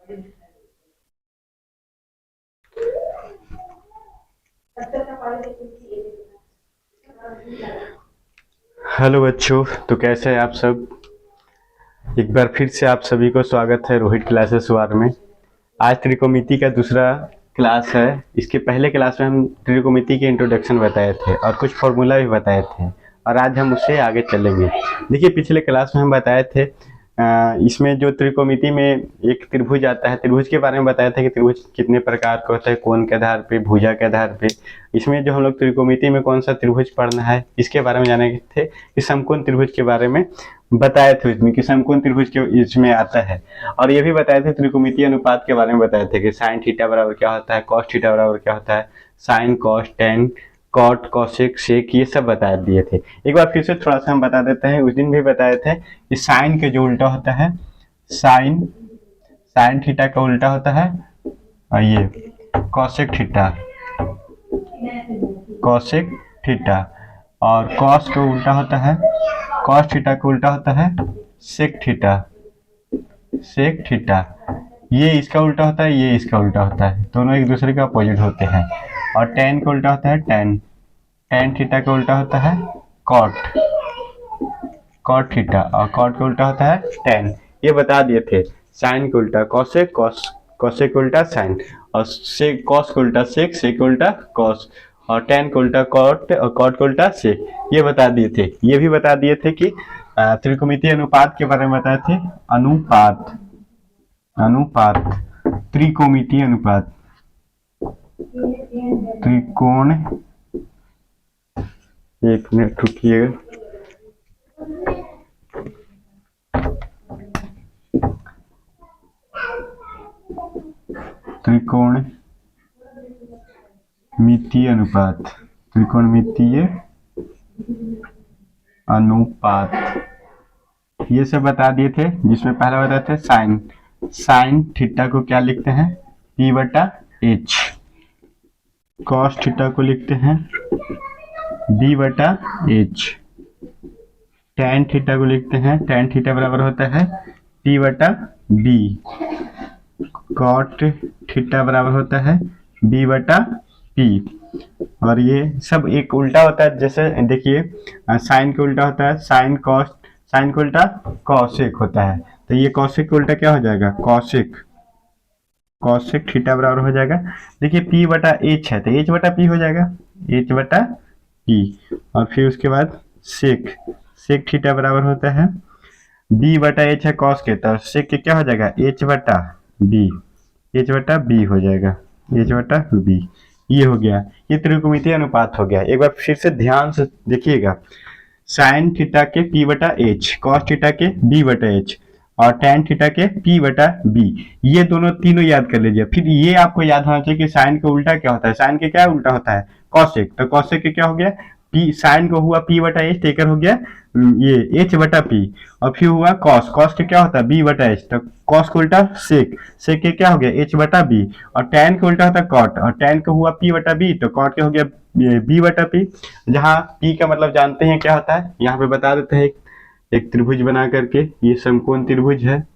Hello बच्चों, तो कैसे हैं आप सब। एक बार फिर से आप सभी को स्वागत है रोहित क्लासेस वार में। आज त्रिकोणमिति का दूसरा क्लास है। इसके पहले क्लास में हम त्रिकोणमिति के इंट्रोडक्शन बताए थे और कुछ फॉर्मूला भी बताए थे, और आज हम उससे आगे चलेंगे। देखिए, पिछले क्लास में हम बताए थे इसमें जो त्रिकोणमिति में एक त्रिभुज आता है, त्रिभुज के बारे में बताया था कि त्रिभुज कितने प्रकार का होता है, कोण के आधार पे, भुजा के आधार पे। इसमें जो हम लोग त्रिकोणमिति में कौन सा त्रिभुज पढ़ना है इसके बारे में जाने थे कि समकोण त्रिभुज के बारे में बताए थे इसमें कि समकोण त्रिभुज के इसमें आता है। और ये भी बताए थे त्रिकोणमितीय अनुपात के बारे में बताए थे कि साइन थीटा बराबर क्या होता है, कॉस थीटा बराबर क्या होता है, sin cos tan cot cosec sec, ये सब बता दिए थे। एक बार फिर से थोड़ा सा हम बता देते हैं। उस दिन भी बताए थे कि साइन के जो उल्टा होता है, साइन साइन थीटा का उल्टा होता है और ये कॉसेक थीटा, कॉसेक थीटा, और कॉस का उल्टा होता है, कॉस थीटा का उल्टा होता है सेक थीटा, सेक थीटा। ये इसका उल्टा होता है, ये इसका उल्टा होता है, दोनों एक दूसरे के अपोजिट होते हैं। और टेन का उल्टा होता है टेन, टेन थीटा का उल्टा होता है कॉट, कॉट थीटा, और कॉट का उल्टा होता है टेन। ये बता दिए थे। साइन का उल्टा कॉसेक, कॉसेक का उल्टा साइन, और सेक कॉस का उल्टा सेक, सेक का उल्टा कॉस, और टेन का उल्टा कॉट, और कॉट का उल्टा सेक। ये बता दिए थे। ये भी बता दिए थे कि त्रिकोणमितीय अनुपात के बारे में बताए थे। अनुपात, अनुपात, त्रिकोणमितीय अनुपात, त्रिकोण, एक मिनट रुकिएगा। त्रिकोणमितीय अनुपात, त्रिकोणमितीय अनुपात, ये सब बता दिए थे। जिसमें पहला बताए थे साइन, साइन थीटा को क्या लिखते हैं, पी बटा एच। कॉस थीटा को लिखते हैं बी बटा एच। टैन थीटा को लिखते हैं, टैन थीटा बराबर होता है पी बटा बी। कॉट थीटा बराबर होता है बी बटा पी। और ये सब एक उल्टा होता है। जैसे देखिए, साइन का उल्टा होता है साइन कॉस, साइन का उल्टा कॉसेक होता है, तो ये कॉसेक का उल्टा क्या हो जाएगा, कॉसेक, कॉसेक थीटा बराबर हो जाएगा। देखिए पी बटा एच है तो एच बटा पी हो जाएगा, एच बटा पी। और फिर उसके बाद सेक, सेक थीटा बराबर होता है बी बटा एच है कॉस के, तो सेक के क्या हो जाएगा, एच बटा बी, एच बटा बी हो जाएगा, एच बटा बी। ये हो गया, ये त्रिकोणमितीय अनुपात हो गया। एक बार फिर से ध्यान से देखिएगा। साइन थीटा के पी बटा एच, कॉस थीटा के बी बटा एच, और टैन थीटा के पी बटा बी, ये दोनों तीनों याद कर लीजिए। फिर ये आपको याद होना चाहिए कि साइन का उल्टा क्या होता है, साइन के क्या उल्टा होता है, कॉसेक, तो कॉसेक के क्या हो गया, पी, साइन को हुआ पी बटा एच, टेकर हो गया ये एच बटा पी, और फिर हुआ कॉस, कॉस के क्या होता है बी बटा एच, तो कॉस का उल्टा सेक, सेक के क्या हो गया एच बटा बी, और टैन का उल्टा होता है कॉट, और टैन का हुआ पी बटा बी, तो कॉट के हो गया बी बटा पी। जहाँ पी का मतलब जानते हैं क्या होता है, यहाँ पे बता देते हैं। एक त्रिभुज बना करके, ये समकोण त्रिभुज है,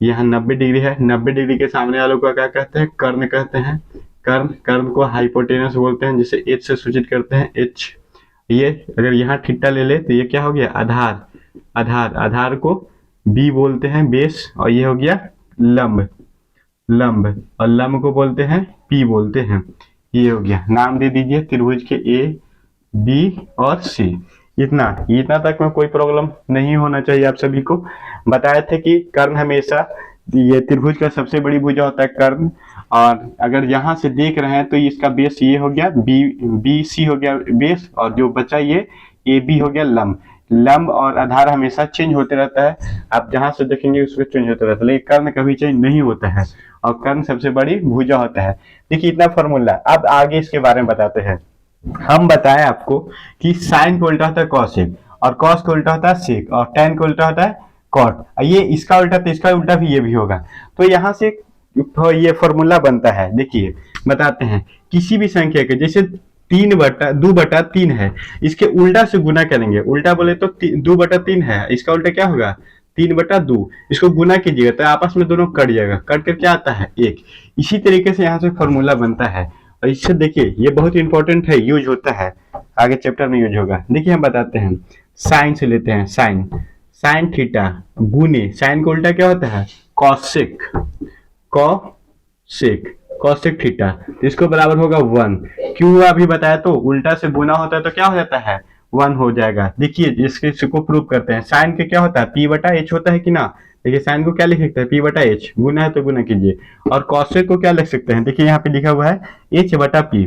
यहाँ 90 डिग्री है, 90 डिग्री के सामने वालों को क्या कहते हैं, कर्ण कहते हैं। कर्ण, कर्ण को हाइपोटेनस बोलते हैं, जिसे एच से सूचित करते हैं, एच। ये अगर यहाँ थीटा ले ले तो ये क्या हो गया, आधार, आधार, आधार को बी बोलते हैं, बेस, और ये हो गया लंब, लंब, और लंब को बोलते हैं पी बोलते हैं। ये हो गया, नाम दे दीजिए त्रिभुज के ए बी और सी। इतना तक में कोई प्रॉब्लम नहीं होना चाहिए। आप सभी को बताए थे कि कर्ण हमेशा, ये त्रिभुज का सबसे बड़ी भुजा होता है कर्ण, और अगर यहाँ से देख रहे हैं तो इसका बेस ये हो गया बी सी हो गया बेस, और जो बचा ये ए बी हो गया लंब। लंब और आधार हमेशा चेंज होते रहता है, आप जहां से देखेंगे उसमें चेंज होता रहता है, लेकिन कर्ण कभी चेंज नहीं होता है, और कर्ण सबसे बड़ी भुजा होता है। देखिए इतना फॉर्मूला। अब आगे इसके बारे में बताते हैं। हम बताएं आपको कि साइन का उल्टा होता है कॉसेक, और कॉस का उल्टा होता है सेक, और टेन का उल्टा होता है कॉट। ये इसका उल्टा तो इसका उल्टा भी ये भी होगा। तो यहाँ से ये फॉर्मूला बनता है। देखिए बताते हैं, किसी भी संख्या के, जैसे 2/3 है, इसके उल्टा से गुना करेंगे। उल्टा बोले तो 2/3 है, इसका उल्टा क्या होगा 3/2, इसको गुना कीजिएगा तो आपस में दोनों कट जाएगा, कट कर क्या आता है 1। इसी तरीके से यहाँ से फॉर्मूला बनता है। और इससे देखिए ये बहुत इंपॉर्टेंट है, यूज होता है, आगे चैप्टर में यूज होगा। देखिए हम बताते हैं, साइन से लेते हैं, साइन साइन थीटा गुने, साइन का उल्टा क्या होता है कॉसेक, कॉसेक कॉसेक थीटा, तो इसको बराबर होगा 1। क्यों अभी बताया, तो उल्टा से गुना होता है तो क्या हो जाता है 1 हो जाएगा। देखिए इसको प्रूव करते हैं, साइन के क्या होता है p/h होता है कि ना। देखिए साइन को क्या लिख सकते हैं p/h, गुना है तो गुना कीजिए। और कॉसेक को क्या लिख सकते हैं, देखिए यहाँ पे लिखा हुआ है h/p,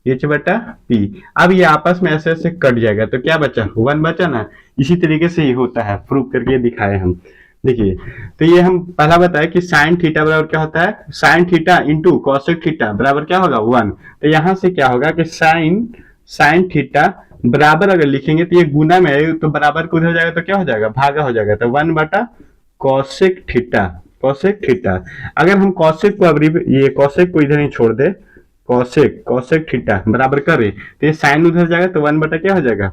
h/p। अब ये आपस में ऐसे ऐसे कट जाएगा तो क्या बचा 1 बचा ना। इसी तरीके से ये होता है, प्रूव करके दिखाए हम। देखिए तो ये हम पहला बताया कि साइन थीटा बराबर क्या होता है, sine theta into cosec theta बराबर क्या होगा 1। तो यहाँ से क्या होगा कि साइन साइन थीटा बराबर अगर लिखेंगे तो ये गुना में है तो बराबर को उधर जाएगा तो क्या हो जाएगा भागा हो जाएगा, तो 1 कॉसेक थीटा, कॉसेक थीटा। अगर हम कॉसेक को अब ये कॉसेक को इधर ही छोड़ दे, कॉसेक कॉसेक थीटा बराबर करे तो ये साइन उधर जाएगा तो 1 क्या हो जाएगा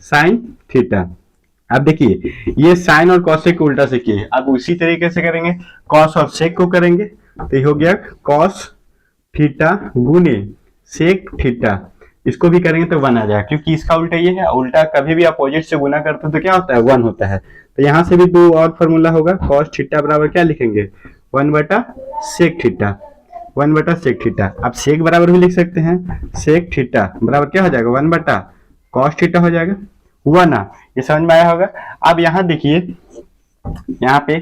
साइन थीटा। अब देखिए ये साइन और कॉसेक को उल्टा से किए, अब उसी तरीके से करेंगे, कॉस और सेक को करेंगे तो ये हो गया कॉस थीटा गुने सेक थीटा। इसको भी करेंगे तो 1 आ जाएगा, क्योंकि इसका उल्टा ये है, उल्टा कभी भी अपोजिट से गुना करते हो तो क्या होता है 1 होता है। तो यहाँ से भी 2 और फॉर्मूला होगा, कॉस थीटा बराबर क्या लिखेंगे 1/सेक थीटा, 1/सेक थीटा। अब सेक बराबर भी लिख सकते हैं, सेक थीटा बराबर क्या हो जाएगा 1/कॉस थीटा हो जाएगा, हुआ ना, ये समझ में आया होगा। अब यहाँ देखिए यहाँ पे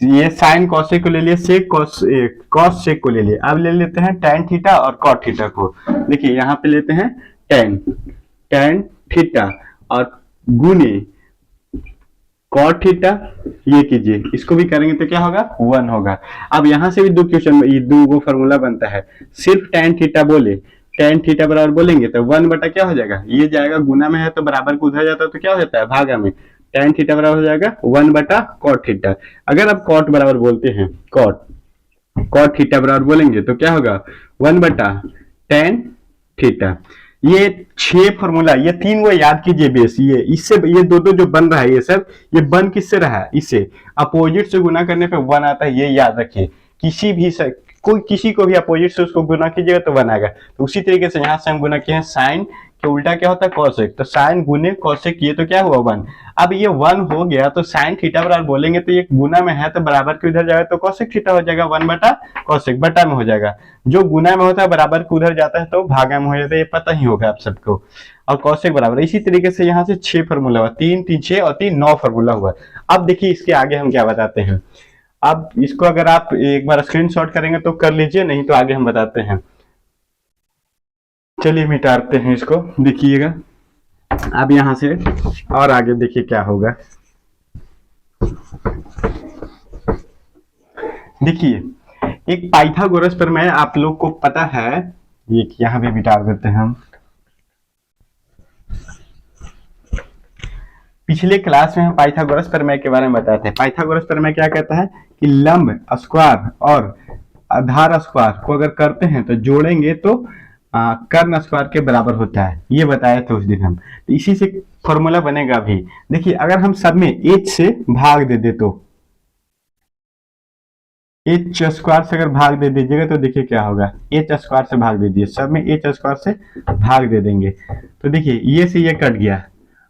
ये साइन कॉसेक को ले लिए, सेक कॉस सेक को ले लिए, अब ले लेते हैं टैन थीटा और कॉट थीटा को। देखिए यहाँ पे लेते हैं टैन टैन थीटा और गुने कॉट थीटा, ये कीजिए, इसको भी करेंगे तो क्या होगा 1 होगा। अब यहाँ से भी 2 क्वेश्चन में ये 2 फॉर्मूला बनता है, सिर्फ टैन थीटा बोले, टैन थीटा बराबर बोलेंगे तो 1 क्या हो जाएगा, ये जाएगा गुना में है तो बराबर को उधर जाता है तो क्या हो जाता है भागा में, टैन थीटा बराबर हो जाएगा 1/कॉट थीटा। अगर आप कॉट बराबर बोलते हैं, कॉट कॉट थीटा बराबर बोलेंगे तो क्या होगा 1/टैन थीटा। ये 6 फॉर्मूला, ये 3 वो याद कीजिए बेस, ये इससे ये दो जो बन रहा है ये सब, ये बन किससे रहा है, इससे अपोजिट से गुना करने पे 1 आता है, ये याद रखिए। किसी भी कोई किसी को भी अपोजिट से उसको गुना कीजिएगा तो 1 आएगा। तो उसी तरीके से यहाँ से हम गुना किए हैं, साइन के उल्टा क्या होता है कॉसेक, तो साइन गुने कॉसेक किए तो क्या हुआ 1। अब ये 1 हो गया तो साइन थीटा बराबर बोलेंगे तो ये गुना में है तो बराबर के उधर जाएगा तो कॉसेक थीटा हो जाएगा 1/कॉसेक, बटा में हो जाएगा। जो गुना में होता है बराबर के उधर जाता है तो भागा में हो जाता है, ये पता ही होगा आप सबको। और कॉसेक बराबर इसी तरीके से यहाँ से 6 फॉर्मूला हुआ, 3 3 6 और 3 9 फॉर्मूला हुआ। अब देखिए इसके आगे हम क्या बताते हैं। अब इसको अगर आप एक बार स्क्रीनशॉट करेंगे तो कर लीजिए, नहीं तो आगे हम बताते हैं। चलिए मिटाते हैं इसको, देखिएगा अब यहां से और आगे देखिए क्या होगा। देखिए एक पाइथागोरस प्रमेय आप लोग को पता है, ये यहां पे मिटा देते हैं हम। पिछले क्लास में हम पाइथागोरस प्रमेय के बारे में बताए थे। पाइथागोरस प्रमेय क्या कहता है कि लंब स्क्वायर और आधार स्क्वायर को अगर करते हैं तो जोड़ेंगे तो कर्ण स्क्वायर के बराबर होता है, ये बताया था उस दिन हम। तो इसी से फॉर्मूला बनेगा भी। देखिए अगर हम सब में h से भाग दे दे तो h स्क्वायर से अगर भाग दे दीजिएगा तो देखिए क्या होगा, h स्क्वायर से भाग दे दीजिए, सब में h स्क्वायर से भाग दे देंगे तो देखिए ये से ये कट गया,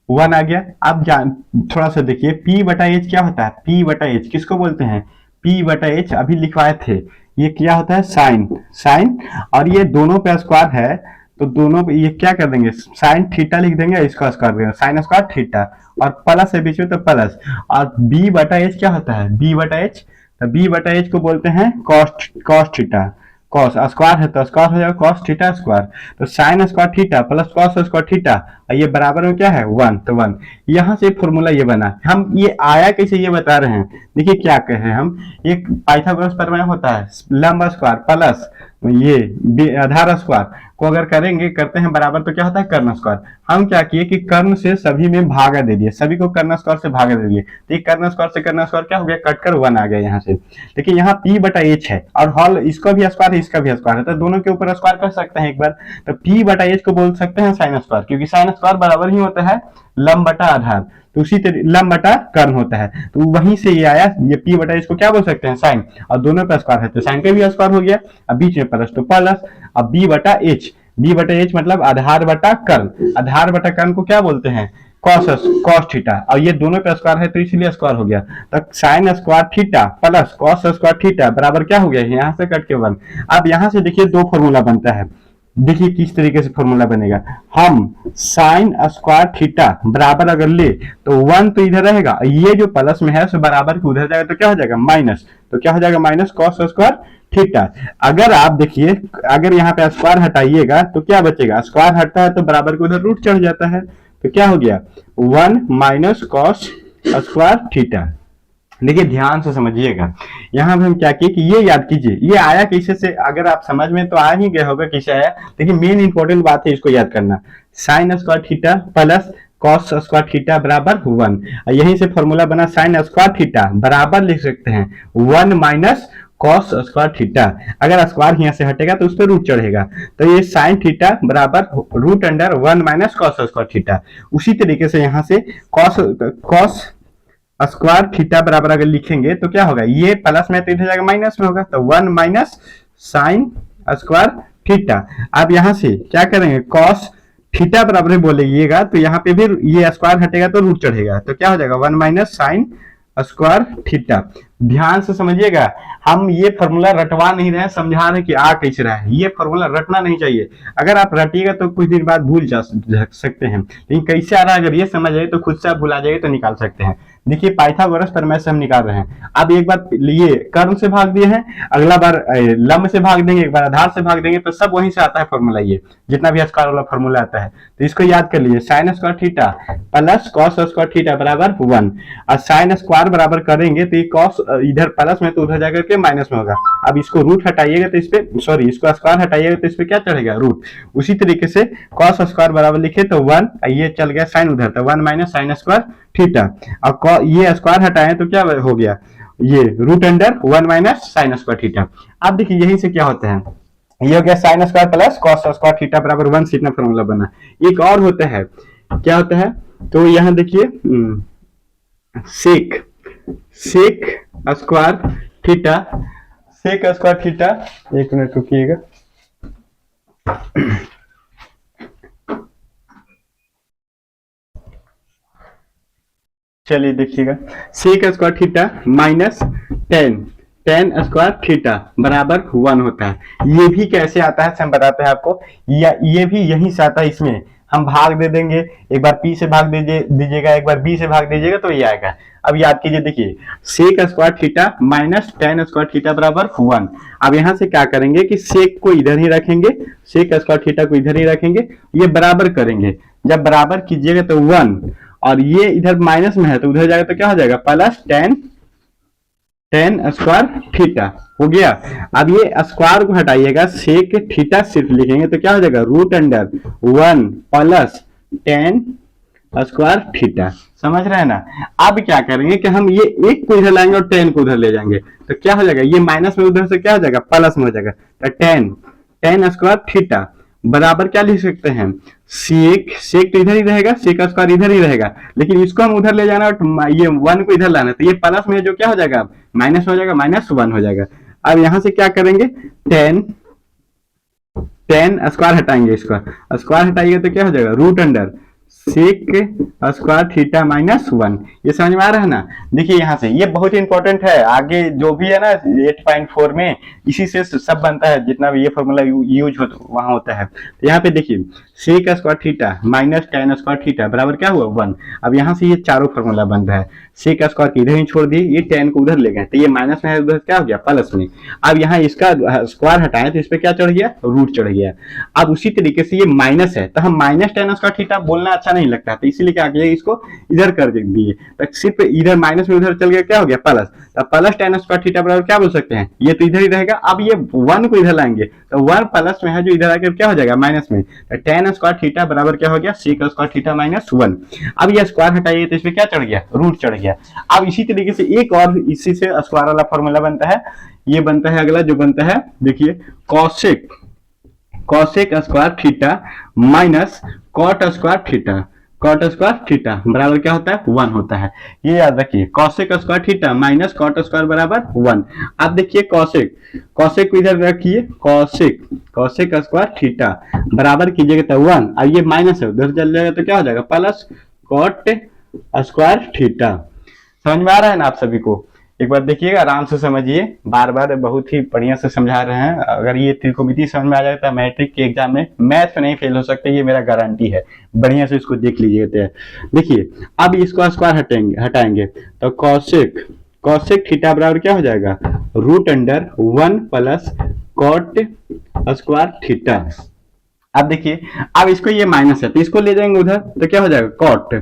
1 आ गया। अब जान थोड़ा सा देखिए p/h क्या होता है, p/h किसको बोलते हैं, p/h अभी लिखवाए थे, ये क्या होता है साइन, साइन और ये दोनों पे स्क्वायर है तो दोनों पे ये क्या कर देंगे साइन थीटा लिख देंगे, इसका स्क्वायर देंगे साइन स्क्वायर थीटा और प्लस है बीच में तो प्लस। और b/h क्या होता है, b/h, तो b/h को बोलते हैं cos, cos theta, cos square है तो स्क्वायर हो जाएगा कॉस थीटा स्क्वायर, तो sign square theta plus cos square theta और ये बराबर में क्या है 1, तो 1। यहाँ से फॉर्मूला ये बना, हम ये आया कैसे ये बता रहे हैं। देखिए क्या कहे हम, एक पाइथागोरस प्रमेय होता है लंब स्क्वायर प्लस ये आधार स्क्वायर को अगर करेंगे करते हैं बराबर तो क्या होता है कर्ण स्क्वायर। हम क्या किए कि कर्ण से सभी में भागा दे दिए, सभी को कर्ण स्क्वायर से भागा दे दिए, तो ये कर्ण स्क्वायर से कर्ण स्क्वायर क्या हो गया कटकर 1 आ गया यहाँ से। देखिए यहाँ p/h है और हॉल इसका भी स्क्वायर है इसका भी स्क्वायर है, तो दोनों के ऊपर स्क्वायर कर सकते हैं एक बार, तो p/h को बोल सकते हैं साइन स्क्वायर, क्योंकि साइन स्क्वायर बराबर ही होता है लंब बटा आधार, तो उसी तरह लंब बटा कर्ण होता है, तो वहीं से ये आया, ये p बटा इसको क्या बोल सकते हैं साइन, और दोनों का स्क्वायर है तो साइन का भी स्क्वायर हो गया, अब बीच में प्लस तो प्लस, अब b बटा h मतलब आधार बटा कर्ण, आधार बटा कर्ण को क्या बोलते हैं कॉस थीटा, और ये दोनों का स्क्वायर है तो इसीलिए स्क्वायर हो गया, तो sign square theta plus cos square theta बराबर क्या हो गया, यहाँ से कट के 1। अब यहाँ से देखिए दो फॉर्मूला बनता है, देखिए किस तरीके से फॉर्मूला बनेगा, हम साइन स्क्वायर थीटा बराबर अगर ले तो 1 तो इधर रहेगा, ये जो प्लस में है सो बराबर के उधर जाएगा तो क्या हो जाएगा माइनस, तो क्या हो जाएगा माइनस कॉस स्क्वायर थीटा। अगर आप देखिए अगर यहाँ पे स्क्वायर हटाइएगा तो क्या बचेगा, स्क्वायर हटता है तो बराबर के उधर रूट चढ़ जाता है, तो क्या हो गया 1 माइनस कॉस स्क्वायर थीटा। देखिए ध्यान से समझिएगा, यहाँ पे हम क्या किए कि ये याद कीजिए, ये आया कैसे से, अगर आप समझ में तो आ ही गया होगा कैसे आया, देखिए मेन इंपॉर्टेंट बात है इसको याद करना, sign square theta plus cos square theta बराबर 1, यहीं से फॉर्मूला बना साइन स्क्वायर थीटा बराबर लिख सकते हैं 1 माइनस कॉस स्क्वायर थीटा, अगर स्क्वायर यहाँ से हटेगा तो उस पर रूट चढ़ेगा, तो ये साइन थीटा बराबर root under 1 minus cos square theta. उसी तरीके से यहाँ से कॉस स्क्वायर थीटा बराबर अगर लिखेंगे तो क्या होगा, ये प्लस में तो इधर जाएगा माइनस में होगा, तो 1 माइनस साइन स्क्वायर थीटा। अब यहाँ से क्या करेंगे कॉस थीटा बराबर बोलेगा तो यहाँ पे भी ये स्क्वायर हटेगा तो रूट चढ़ेगा, तो क्या हो जाएगा 1 माइनस साइन स्क्वायर थीटा। ध्यान से समझिएगा, हम ये फॉर्मूला रटवा नहीं रहे, समझा रहे कि आ कैसे रहा है, ये फॉर्मूला रटना नहीं चाहिए, अगर आप रटिएगा तो कुछ दिन बाद भूल जा सकते हैं, लेकिन कैसे आ रहा है अगर ये समझ आए तो खुद से आप भुला जाइए तो निकाल सकते हैं। देखिए पाइथागोरस प्रमेय से हम निकाल रहे हैं, अब एक बार ये कर्ण से भाग दिए हैं, अगला बार लंब से भाग देंगे, एक बार आधार से भाग देंगे, तो सब वहीं से आता है फॉर्मूला, ये जितना भी स्क्वायर वाला फॉर्मूला आता है, तो इसको याद कर लीजिए, sign square theta plus cos square theta बराबर 1, और साइन स्क्वायर बराबर करेंगे तो ये कॉस इधर प्लस में तो उधर जाकर के माइनस में होगा, अब इसको रूट हटाइएगा तो इस पे सॉरी इसको स्क्वायर हटाइएगा तो इस पे क्या चढ़ेगा रूट, उसी तरीके से कॉस स्क्वायर बराबर लिखे तो 1, ये चल गया साइन उधर, तो 1 माइनस साइन स्क्वायर थीटा, और ये स्क्वायर हटाएं तो क्या हो गया ये root under 1 minus sin square theta. अब देखिए यहीं से क्या होता है, ये हो गया sine square plus cos square theta बराबर 1 से इतना फॉर्मूला बना। एक और होता है, क्या होता है, तो यहाँ देखिए sec square theta, sec square theta, एक मिनट रुकिएगा, चलिए देखिएगा, sec square theta minus tan square theta बराबर 1 होता है। ये भी कैसे आता है हम बताते हैं आपको, या ये भी यहीं से आता है, इसमें हम भाग दे देंगे, एक बार p से भाग दीजिएगा, एक बार b से भाग दीजिएगा तो ये आएगा। अब याद कीजिए, देखिए sec square theta minus tan square theta बराबर 1। अब यहाँ से क्या करेंगे कि सेक को इधर ही रखेंगे, सेक स्क्वायर थीटा को इधर ही रखेंगे, ये बराबर करेंगे, जब बराबर कीजिएगा तो 1, और ये इधर माइनस में है तो उधर जाएगा तो क्या हो जाएगा प्लस टेन स्क्वायर थीटा हो गया। अब ये स्क्वायर को हटाइएगा, सेक थीटा सिर्फ लिखेंगे तो क्या हो जाएगा root under 1 plus tan square theta, समझ रहे हैं ना। अब क्या करेंगे कि हम ये एक को इधर लाएंगे और 10 को उधर ले जाएंगे, तो क्या हो जाएगा ये माइनस में उधर से क्या हो जाएगा प्लस में हो जाएगा, तो टेन स्क्वायर थीटा बराबर क्या लिख सकते हैं, सेक तो इधर ही रहेगा, सेक स्क्वायर इधर ही रहेगा, लेकिन इसको हम उधर ले जाना और ये 1 को इधर लाना, तो ये प्लस में जो क्या हो जाएगा माइनस हो जाएगा, -1 हो जाएगा। अब यहां से क्या करेंगे, टेन स्क्वायर हटाएंगे, इसका स्क्वायर हटाइएगा तो क्या हो जाएगा root under sec square theta -1। ये समझ में आ रहा है ना। देखिए यहाँ से ये बहुत इंपॉर्टेंट है, आगे जो भी है ना 8.4 में इसी से सब बनता है, जितना भी ये फॉर्मूला यूज हो वहां होता है। तो यहाँ पे देखिए sec square theta minus tan square theta बराबर क्या हुआ 1। अब यहाँ से ये चारों फॉर्मूला बन रहा है, सेक स्क्वायर को इधर ही छोड़ दिए, ये 10 को उधर ले गए तो ये माइनस में है, उधर क्या हो गया प्लस में। अब यहाँ इसका स्क्वायर हटाएं तो इस पे क्या चढ़ गया रूट चढ़ गया। अब उसी तरीके से ये माइनस है तो हम -10 स्क्वायर थीटा बोलना अच्छा नहीं लगता है, तो इसीलिए क्या किया इसको इधर कर दिए, तो सिर्फ इधर माइनस में उधर चल गया, क्या हो गया प्लस, तो प्लस टेन स्क्वायर थीटा बराबर क्या बोल सकते हैं, ये तो इधर ही रहेगा। अब ये 1 को इधर लाएंगे तो 1 प्लस में है जो इधर आकर क्या हो जाएगा माइनस में, तो टेन स्क्वायर थीटा बराबर क्या हो गया सेक स्क्वायर थीटा -1। अब ये स्क्वायर हटाइए तो इसमें क्या चढ़ गया रूट चढ़ गया। अब इसी तरीके से एक और इसी से स्क्वायर वाला फॉर्मूला बनता है, ये बनता है अगला जो बनता है, देखिए cosec square theta minus cot square theta, cot square theta बराबर क्या होता है 1 होता है। ये याद रखिए, cosec square theta minus cot square बराबर 1। अब देखिए कॉसेक, कॉसेक को इधर रखिए, कॉसेक, कॉसेक स्क्वायर थीटा बराबर कीजिएगा तो 1, अब ये माइनस है उधर चल जाएगा तो क्या हो जाएगा प्लस कॉट स्क्वायर थीटा। समझ में आ रहा है ना आप सभी को? एक बार देखिएगा, आराम से समझिए, बार बार बहुत ही बढ़िया से समझा रहे हैं। अगर ये त्रिकोणमिति समझ में आ जाए तो मैट्रिक के एग्जाम में मैथ में नहीं फेल हो सकते, ये मेरा गारंटी है। बढ़िया से इसको देख लीजिए। देखिए अब इसको स्क्वायर हटाएंगे तो कॉसेक, कॉसेक थीटा बराबर क्या हो जाएगा root under 1 plus cot square theta. अब देखिए, अब इसको ये माइनस है तो इसको ले जाएंगे उधर तो क्या हो जाएगा कॉट,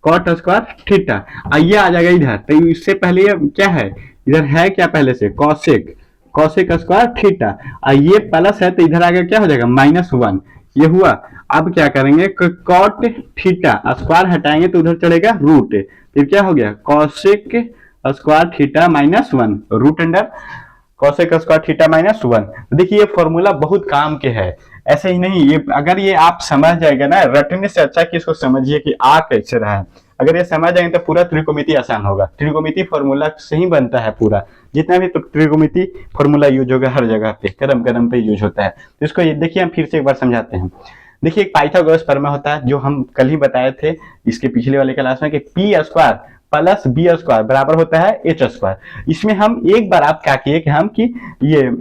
कॉट स्क्वायर थीटा। ये आ जाएगा इधर, तो इससे पहले ये क्या है, इधर है क्या पहले से कॉसेक, कॉसेक स्क्वायर थीटा, ये प्लस है तो इधर आ गया क्या हो जाएगा -1, ये हुआ। अब क्या करेंगे कॉट थीटा स्क्वायर हटाएंगे तो उधर चलेगा रूट, फिर क्या हो गया cosec square theta -1 root under cosec square theta -1। देखिए ये फॉर्मूला बहुत काम के है, ऐसे ही नहीं, ये अगर ये आप समझ जाएगा ना, रटने से अच्छा कि इसको समझिए कि आ कैसे रहा है। अगर ये समझ जाएंगे तो पूरा त्रिकोणमिति आसान होगा। त्रिकोणमिति फॉर्मूला से ही बनता है पूरा, जितना भी त्रिकोणमिति फॉर्मूला यूज होगा हर जगह पे क्रम क्रम पे यूज होता है। तो इसको ये देखिए हम फिर से एक बार समझाते हैं। देखिए एक पाइथागोरस प्रमेय होता है जो हम कल ही बताए थे इसके पिछले वाले क्लास में कि P square plus B square बराबर होता है एच स्क्वायर। इसमें हम एक बार आप क्या किए कि हम कि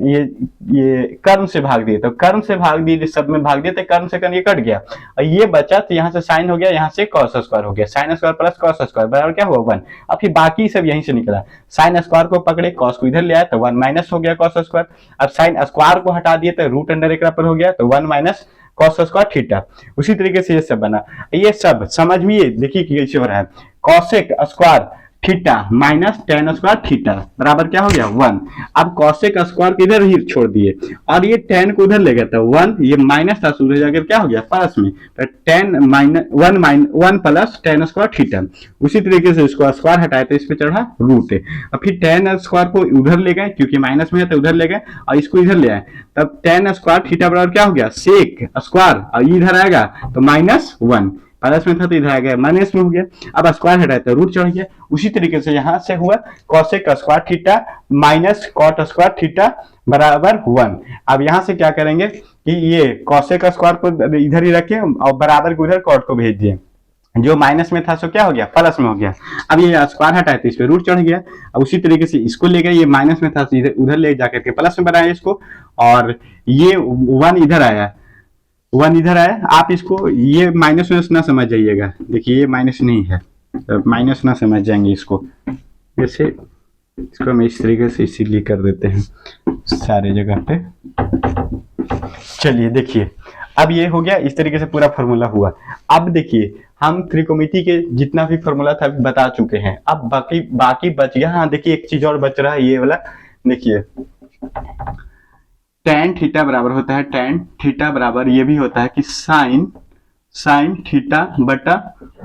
ये कर्म से भाग दिए, तो कर्म से भाग दिए, सब में भाग दिए तो कर्म से कर्म ये कट गया और ये बचा, तो यहाँ से साइन हो गया, यहाँ से कॉस स्क्वायर हो गया, sine square plus cos square बराबर क्या हुआ 1। अब फिर बाकी सब यहीं से निकला, साइन स्क्वायर को पकड़े कॉस को इधर ले आया तो 1 माइनस हो गया कॉस स्क्वायर। अब साइन स्क्वायर को हटा दिए तो रूट अंडर एक पर हो गया तो 1 माइनस कॉस स्क्वायर थीटा। उसी तरीके से ये सब बना, ये सब समझ में देखिए कैसे हो रहा है। Cosec square theta minus tan square theta बराबर क्या हो गया 1। अब कॉसेक स्क्वायर को इधर ही छोड़ दिए और ये टेन को उधर ले गया तो 1, ये माइनस था सूर्य जाकर क्या हो गया प्लस में, तो 10 minus 1 plus tan square theta. उसी तरीके से इसको स्क्वायर हटाए तो इस पे चढ़ा रूट, अब फिर टेन स्क्वायर को उधर ले गए क्योंकि माइनस में है तो उधर ले गए और इसको इधर ले आए, तब टेन स्क्वायर थीटा बराबर क्या हो गया सेक स्क्वायर, और इधर आएगा तो -1, प्लस में था तो इधर आ गया माइनस में हो गया। अब स्क्वायर हटाए तो रूट चढ़ गया। उसी तरीके से यहां से हुआ cosec square theta minus cot square theta बराबर 1। अब यहां से क्या करेंगे कि ये कॉसेक स्क्वायर को इधर ही रखें और बराबर को उधर कॉट को भेज दिए, जो माइनस में था सो क्या हो गया प्लस में हो गया। अब ये स्क्वायर हटाए तो इस पे रूट चढ़ गया। अब उसी तरीके से इसको ले गए, ये माइनस में था तो उधर ले जाकर के प्लस में बनाया इसको, और ये 1 इधर आया, 1 इधर आया। आप इसको ये माइनस में ना समझ जाइएगा, देखिए ये माइनस नहीं है, माइनस ना समझ जाएंगे इसको, जैसे इसको हम इस तरीके से इसीलिए कर देते हैं सारे जगह पे। चलिए देखिए अब ये हो गया, इस तरीके से पूरा फॉर्मूला हुआ। अब देखिए हम त्रिकोणमिति के जितना भी फॉर्मूला था बता चुके हैं, अब बाकी बच गया। हाँ देखिए एक चीज और बच रहा है, ये वाला देखिए टेन थीटा बराबर होता है, टेन थीटा बराबर ये भी होता है कि साइन थीटा बटा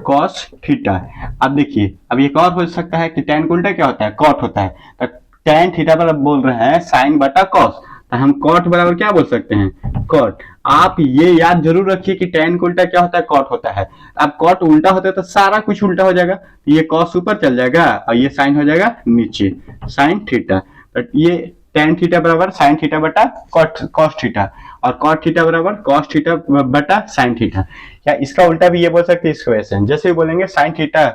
कॉस थीटा। अब देखिए अब एक और हो सकता है कि टेन को उल्टा क्या होता है कॉट होता है, तो टेन थीटा बराबर बोल रहे हैं साइन बटा कॉस, तो हम कॉट बराबर क्या बोल सकते हैं कॉट। आप ये याद जरूर रखिए कि टेन को उल्टा क्या होता है कॉट होता है। अब कॉट उल्टा होता है तो सारा कुछ उल्टा हो जाएगा, तो ये कॉस ऊपर चल जाएगा और ये साइन हो जाएगा नीचे, साइन थीटा। तो ये टेन थीटा बराबर साइन थीटा बटा कॉस थीटा, और कॉट थीटा बराबर कॉस थीटा बटा साइन थीटा। या इसका उल्टा भी ये बोल सकते हैं इसको ऐसे, जैसे बोलेंगे साइन थीटा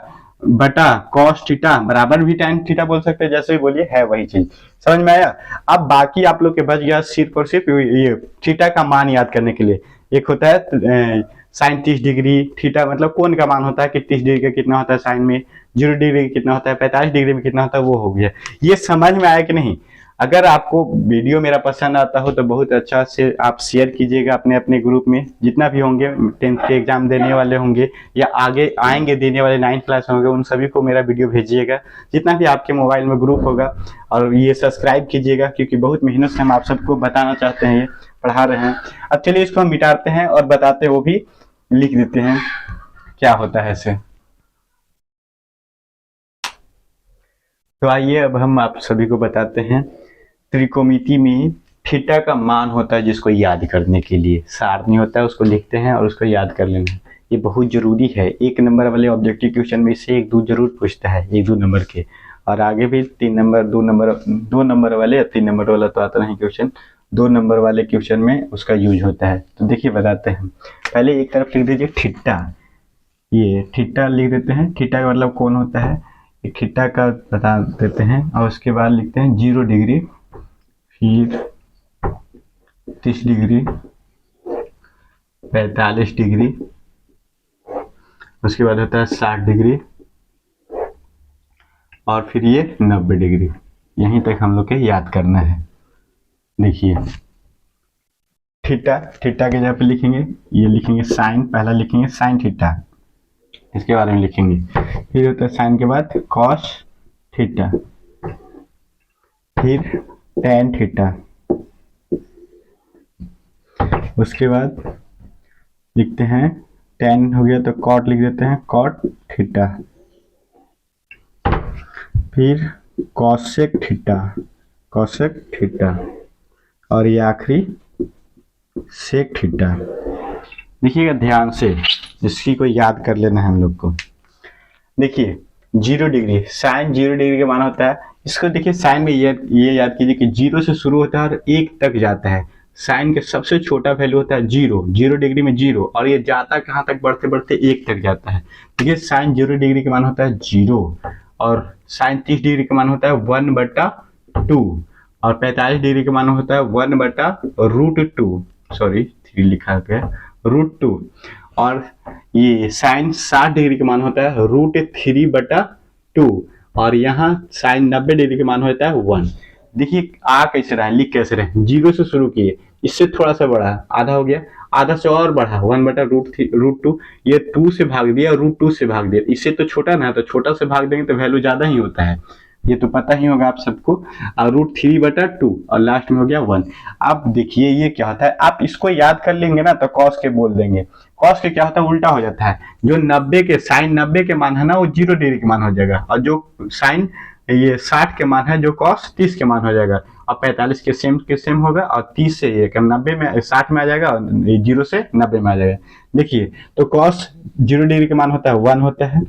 बटा कॉस थीटा बराबर भी टेन थीटा बोल सकते हैं, जैसे भी बोलिए है वही चीज। समझ में आया? अब बाकी आप लोग के बच गया सिर्फ और सिर्फ ये थीटा का मान याद करने के लिए। एक होता है साइन 30 डिग्री, थीटा मतलब कोण का मान होता है कि 30 डिग्री का कितना होता है साइन में, 0 डिग्री का कितना होता है, 45 डिग्री में कितना होता है, वो हो गया। ये समझ में आया कि नहीं? अगर आपको वीडियो मेरा पसंद आता हो तो बहुत अच्छा से आप शेयर कीजिएगा अपने अपने ग्रुप में, जितना भी होंगे 10th के एग्जाम देने वाले होंगे या आगे आएंगे देने वाले 9th क्लास होंगे, उन सभी को मेरा वीडियो भेजिएगा जितना भी आपके मोबाइल में ग्रुप होगा। और ये सब्सक्राइब कीजिएगा क्योंकि बहुत मेहनत से हम आप सबको बताना चाहते हैं, ये पढ़ा रहे हैं। अब चलिए इसको हम मिटाते हैं और बताते वो भी लिख देते हैं क्या होता है इसे। तो आइए अब हम आप सभी को बताते हैं त्रिकोणमिति में थीटा का मान होता है जिसको याद करने के लिए, सारणी होता है उसको लिखते हैं और उसको याद कर लेना है। ये बहुत जरूरी है, 1 नंबर वाले ऑब्जेक्टिव क्वेश्चन में से 1 2 जरूर पूछता है, 1 2 नंबर के, और आगे भी 3 नंबर 2 नंबर वाले या 3 नंबर वाला तो आता नहीं क्वेश्चन, 2 नंबर वाले क्वेश्चन में उसका यूज होता है। तो देखिए बताते हैं, पहले एक तरफ लिख दीजिए थीटा, ये थीटा लिख देते हैं, थीटा का मतलब कौन होता है, थीटा का बता देते हैं, और उसके बाद लिखते हैं 0 डिग्री, फिर 30 डिग्री, 45 डिग्री, उसके बाद होता है 60 डिग्री, और फिर ये 90 डिग्री। यहीं तक हम लोग के याद करना है। देखिए थीटा, थीटा के जगह पे लिखेंगे, ये लिखेंगे साइन, पहला लिखेंगे साइन थीटा, इसके बारे में लिखेंगे। फिर होता है साइन के बाद कॉस थीटा, फिर टेन थीटा, उसके बाद लिखते हैं टेन हो गया तो कॉट लिख देते हैं कॉट थीटा, फिर कॉसेक थीटा, कॉसेक थीटा, और ये आखिरी सेक थीटा। देखिएगा ध्यान से, इसकी को याद कर लेना है हम लोग को। देखिए 0 डिग्री, साइन 0 डिग्री का मान होता है, इसको देखिए साइन में ये याद कीजिए कि 0 से शुरू होता है और 1 तक जाता है। साइन के सबसे छोटा वैल्यू होता है 0, 0 डिग्री में 0, और ये जाता कहाँ तक, बढ़ते बढ़ते 1 तक जाता है। देखिए साइन 0 डिग्री का मान होता है 0, और साइन 30 डिग्री का मान होता है 1/2, और 45 डिग्री का मान होता है 1/√2, सॉरी 3 लिखा गया, √2, और ये साइन 60 डिग्री का मान होता है √3/2, और यहाँ साइन 90 डिग्री का मान होता है 1। देखिए आ कैसे रहा है, लिख कैसे रहे, 0 से शुरू किए, इससे थोड़ा सा बढ़ा, आधा हो गया, आधा से और बढ़ा 1/√2, ये 2 से भाग दिया, √2 से भाग दिया, इससे तो छोटा ना, तो छोटा से भाग देंगे तो वैल्यू ज्यादा ही होता है, ये तो पता ही होगा आप सबको, और √3/2, और लास्ट में हो गया 1। अब देखिए ये क्या होता है, आप इसको याद कर लेंगे ना तो कॉस के बोल देंगे, कॉस के क्या होता है, उल्टा हो जाता है, जो 90 के साइन 90 के मान है ना वो 0 डिग्री के मान हो जाएगा, और जो साइन ये 60 के मान है जो कॉस 30 के मान हो जाएगा, और 45 के सेम होगा, और 30 से ये 90 में 60 में आ जाएगा, और 0 से 90 में आ जाएगा। देखिए तो कॉस 0 डिग्री के मान होता है 1 होता है,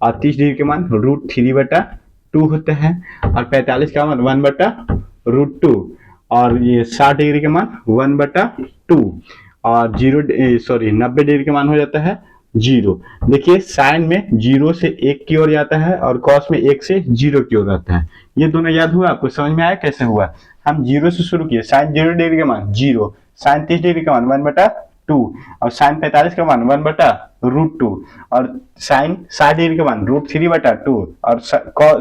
और 30 डिग्री के मान √3/2 होता है, और 45 का मान 1/√2, और ये 60 डिग्री का मान 1/2, और 90 डिग्री का मान हो जाता है 0। देखिए साइन में 0 से 1 की ओर जाता है, और कॉस में 1 से 0 की ओर आता है। ये दोनों याद हुआ आपको, समझ में आया कैसे हुआ, हम 0 से शुरू किए, साइन 0 डिग्री का मान 0, साइन 30 डिग्री का मान 1/2, और साइन 45 का मान 1/√2, और साइन 60 डिग्री का मान √3/2, और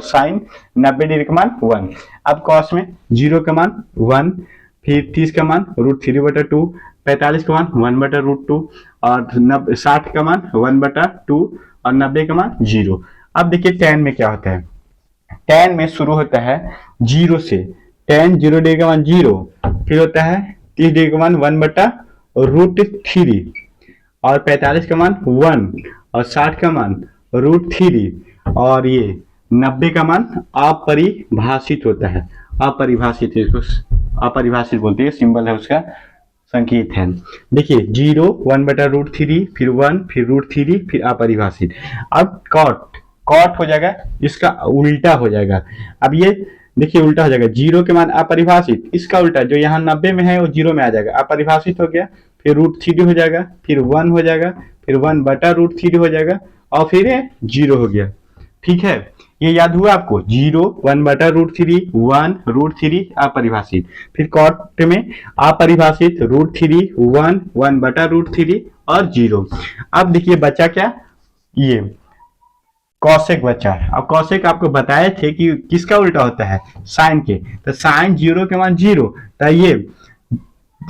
साइन 90 डिग्री का मान 1। अब कॉस में 0 का मान 1, फिर 30 का मान √3/2, 45 का मान 1/√2, और 60 का मान 1/2, और 90 का मान 0। अब देखिए tan में क्या होता है, tan में शुरू होता है 0 से, tan 0 डिग्री का मान 0, फिर होता है 30 डिग्री का मान 1/√3, और 45 का मान 1, और 60 का मान √3, और ये 90 का मान अपरिभाषित होता है, अपरिभाषित, इसको अपरिभाषित बोलते हैं, सिंबल है उसका, संकेत है। देखिए 0, 1/√3, फिर 1, फिर √3, फिर अपरिभाषित। अब कॉट हो जाएगा, इसका उल्टा हो जाएगा। अब ये देखिए उल्टा हो जाएगा, 0 के मान अपरिभाषित, इसका उल्टा जो यहाँ 90 में है वो 0 में आ जाएगा, अपरिभाषित हो गया, फिर √3 हो जाएगा, फिर 1 हो जाएगा, फिर 1/√3 हो जाएगा, और फिर 0 हो गया। ठीक है, ये याद हुआ आपको, 0, 1/√3, 1, √3, अपरिभाषित, फिर कॉट में अपरिभाषित, √3, 1, 1/√3, और 0। अब देखिए बचा क्या, ये कॉसेक बचा है। अब कॉसेक आपको बताए थे कि किसका उल्टा होता है, साइन के, तो साइन 0 के मान 0, तो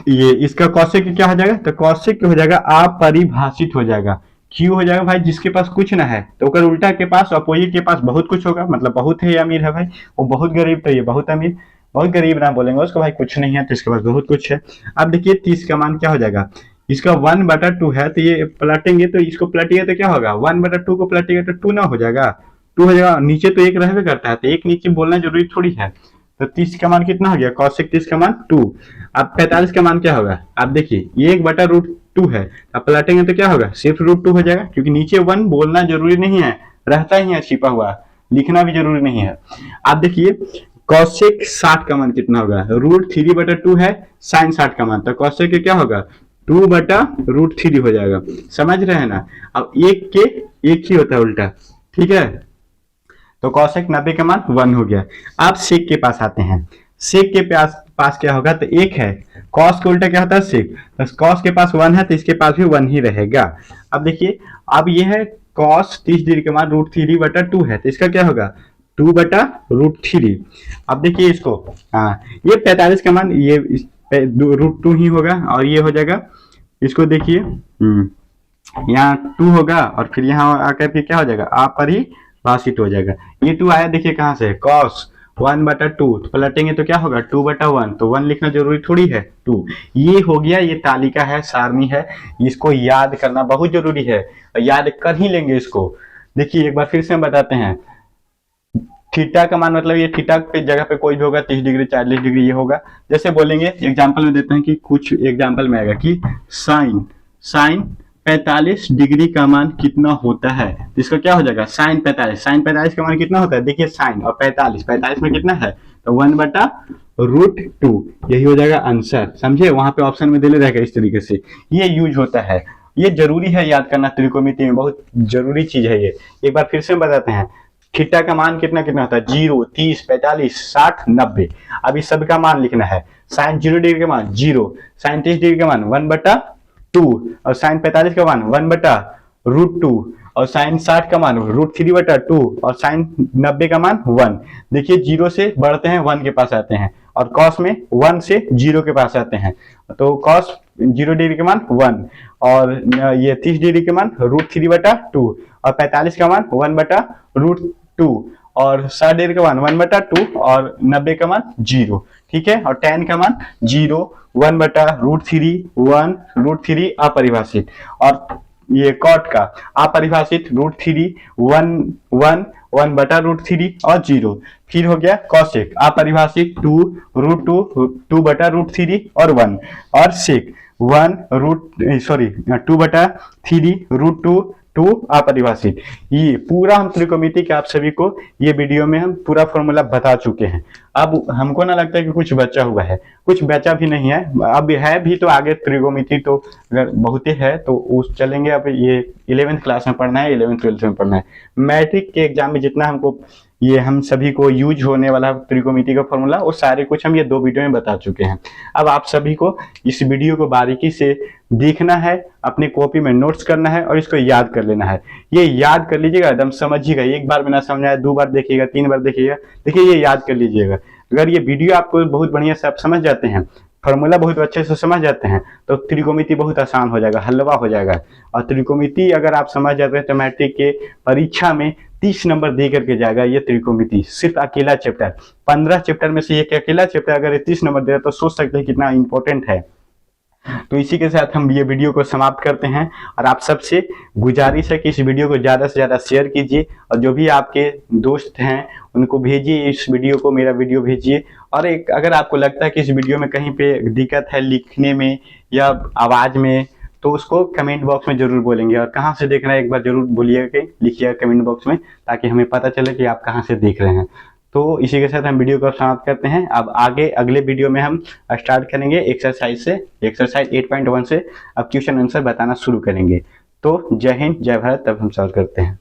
ये इसका कॉसेक क्या हो जाएगा, तो कॉसेक हो जाएगा अपरिभाषित हो जाएगा। क्यों हो जाएगा भाई, जिसके पास कुछ ना है तो ओकर उल्टा के पास, अपोजिट के पास बहुत कुछ होगा, मतलब बहुत है अमीर है भाई, वो बहुत गरीब तो ये बहुत अमीर, बहुत गरीब ना बोलेंगे उसको, भाई कुछ नहीं है तो इसके पास बहुत कुछ है। अब देखिए 30 का मान क्या हो जाएगा, इसका 1/2 है, तो ये पलटेंगे, तो इसको पलटिएगा तो क्या होगा, 1/2 को पलटिएगा तो 2 ना हो जाएगा, 2 हो जाएगा, नीचे तो 1 रहने करता है, तो 1 नीचे बोलना जरूरी थोड़ी है, तो 30 का मान कितना हो गया, कॉसेक 30 का मान 2। अब 45 का मान क्या होगा, आप देखिए ये 1/√2 है, अब पलटेंगे तो क्या होगा, सिर्फ √2 हो जाएगा, क्योंकि नीचे 1 बोलना जरूरी नहीं है, रहता ही है छिपा हुआ, लिखना भी जरूरी नहीं है। आप देखिए कॉसेक 60 का मान कितना होगा, √3/2 है, साइन 60 का मान, तो कॉसेक क्या होगा 2/√3 हो जाएगा, समझ रहे हैं ना। अब एक के एक ही होता है उल्टा, ठीक है। तो कॉसेक 90 का मान 1 हो गया। अब सेक के पास आते हैं, सेक के पास क्या होगा, तो 1 है, कॉस के उल्टा क्या होता है सेक, तो कॉस के पास 1 है तो इसके पास भी 1 ही रहेगा। अब देखिए अब ये है कॉस 30 डिग्री का मान √3/2 है, तो इसका क्या होगा 2/√3। अब देखिए इसको, हाँ ये 45 का मान ये √2 ही होगा, और ये हो जाएगा, इसको देखिए यहाँ 2 होगा और फिर यहाँ आकर के क्या हो जाएगा अपरिभाषित हो जाएगा। ये 2 आया देखिए कहाँ से, cos 1/2, तो पलटेंगे तो क्या होगा 2/1, तो 1 लिखना जरूरी थोड़ी है 2। ये हो गया, ये तालिका है, सारणी है, इसको याद करना बहुत जरूरी है, याद कर ही लेंगे इसको। देखिए एक बार फिर से हम बताते हैं, थीटा का मान मतलब ये थीटा पे जगह पे कोई भी होगा 30 डिग्री 40 डिग्री ये होगा। जैसे बोलेंगे एग्जांपल में देते हैं कि कुछ एग्जांपल में आएगा कि साइन 45 डिग्री का मान कितना होता है, तो इसका क्या हो जाएगा साइन 45 का मान कितना होता है, देखिए साइन और 45 में कितना है, तो 1/√2, यही हो जाएगा आंसर, समझे। वहां पे ऑप्शन में दिले रहेगा, इस तरीके से ये यूज होता है, ये जरूरी है याद करना, त्रिकोणमिति में बहुत जरूरी चीज है ये। एक बार फिर से बताते हैं, थीटा का मान कितना कितना होता है 0, 30, 45, 60, 90। अब इस सब का मान लिखना है, साइन 0 डिग्री का मान 0, साइन 30 डिग्री का मान 1/2 और साइन 45 का मान 1/√2 और साइन 60 का मान √3/2 और साइन 90 का मान 1। देखिए 0 से बढ़ते हैं 1 के पास आते हैं, और कॉस में 1 से 0 के पास आते हैं, तो कॉस 0 डिग्री का मान 1 और ये 30 डिग्री का मान √3/2 और 45 का मान 1/√2 और 60 डिग्री का मान 1/2 और 90 का मान 0, ठीक है। और tan का मान 0, 1/√3, 1√3 अपरिभाषित, और ये कॉट का अपरिभाषित √3, 1/√3 और 0। फिर हो गया कॉसेक अपरिभाषित 2√2, 2/√3 और 1, और सेक 2/3 √2 अपरिभाषित। ये पूरा हम त्रिकोणमिति के आप सभी को ये वीडियो में हम पूरा फॉर्मूला बता चुके हैं। अब हमको ना लगता है कि कुछ बचा हुआ है, कुछ बचा भी नहीं है, अब है भी तो आगे त्रिकोणमिति तो अगर बहुत ही है तो उस चलेंगे। अब ये 11th क्लास में पढ़ना है, 11th 12th में पढ़ना है, मैट्रिक के एग्जाम में जितना हमको ये हम सभी को यूज होने वाला त्रिकोणमिति का फॉर्मूला वो सारे कुछ हम ये 2 वीडियो में बता चुके हैं। अब आप सभी को इस वीडियो को बारीकी से देखना है, अपनी कॉपी में नोट्स करना है और इसको याद कर लेना है। ये याद कर लीजिएगा, एकदम समझिएगा, एक बार में ना समझाया 2 बार देखिएगा, 3 बार देखिएगा, देखिए ये याद कर लीजिएगा। अगर ये वीडियो आपको बहुत बढ़िया से आप समझ जाते हैं, फॉर्मूला बहुत अच्छे से समझ जाते हैं, तो त्रिकोणमिति बहुत आसान हो जाएगा, हलवा हो जाएगा। और त्रिकोणमिति अगर आप समझ जाते हैं तो मैट्रिक के परीक्षा में 30 नंबर दे करके जाएगा ये त्रिकोणमिति, सिर्फ अकेला चैप्टर। 15 चैप्टर में से एक अकेला चैप्टर अगर 30 नंबर दे रहा तो सोच सकते हैं कितना इंपॉर्टेंट है। तो इसी के साथ हम ये वीडियो को समाप्त करते हैं, और आप सबसे गुजारिश है कि इस वीडियो को ज़्यादा से ज़्यादा शेयर कीजिए, और जो भी आपके दोस्त हैं उनको भेजिए इस वीडियो को, मेरा वीडियो भेजिए। और एक अगर आपको लगता है कि इस वीडियो में कहीं पे दिक्कत है लिखने में या आवाज़ में, तो उसको कमेंट बॉक्स में जरूर बोलेंगे, और कहाँ से देख रहे हैं एक बार जरूर बोलिएगा कि लिखिएगा कमेंट बॉक्स में, ताकि हमें पता चले कि आप कहाँ से देख रहे हैं। तो इसी के साथ हम वीडियो को समाप्त करते हैं। अब आगे अगले वीडियो में हम स्टार्ट करेंगे एक्सरसाइज से, एक्सरसाइज 8.1 से अब क्वेश्चन आंसर बताना शुरू करेंगे। तो जय हिंद, जय भारत, तब हम सॉल्व करते हैं।